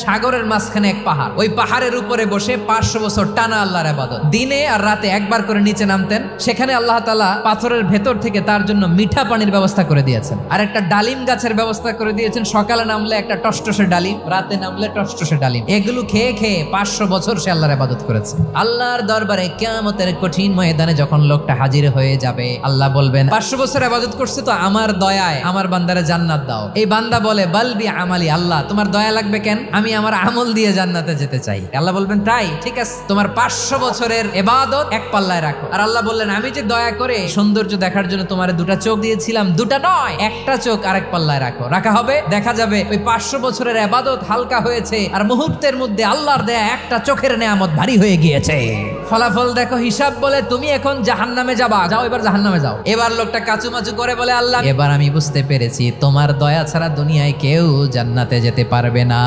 সাগরের মাঝখানে এক পাহাড়, ওই পাহাড়ের উপরে বসে 500 বছর টানা আল্লাহর ইবাদত। দিনে আর রাতে একবার করে নিচে নামতেন। সেখানে আল্লাহ তাআলা পাথরের ভেতর থেকে তার জন্য মিঠা পানির ব্যবস্থা করে দিয়েছেন, আর একটা ডালিম গাছের ব্যবস্থা করে দিয়েছেন। সকালে নামলে একটা টসটসে ডালিম, রাতে নামলে টসটসে ডালিম। এগুলো খেয়ে খেয়ে 500 বছর সে আল্লাহর ইবাদত করেছে। আল্লাহর দরবারে কিয়ামতের কঠিন ময়দানে যখন লোকটা হাজির হয়ে যাবে, আল্লাহ বলবেন 500 বছর ইবাদত করছে তো আমার দয়ায় আমার বান্দারে জান্নাত দাও। এই বান্দা বলে বালবি আমালি, আল্লাহ তোমার দয়া লাগবে কেন? আমি আমার আমল দিয়ে জান্নাতে যেতে চাই। আল্লাহ বলবেন তাই ঠিক আছে, তোমার 500 বছরের ইবাদত এক পাল্লায় রাখো। আর আল্লাহ বললেন আমি যে দয়া করে সৌন্দর্য দেখার জন্য তোমার দুটা চোখ দিয়েছিলাম, দুটা নয় একটা চোখ আরেক পাল্লায় রাখো। রাখা হবে, দেখা যাবে ওই 500 বছরের ইবাদত হালকা হয়েছে, আর মুহূর্তের মধ্যে আল্লাহর দেয়া একটা চোখের নেয়ামত ভারী হয়ে গিয়েছে। ফলাফল দেখো, হিসাব বলে তুমি এখন জাহান্নামে যাবা, যাও এবার জাহান্নামে যাও। এবার লোকটা কাচুমাচু করে বলে আল্লাহ এবার আমি বুঝতে পেরেছি তোমার দয়া ছাড়া দুনিয়ায় কেউ জান্নাতে যেতে পারবে না।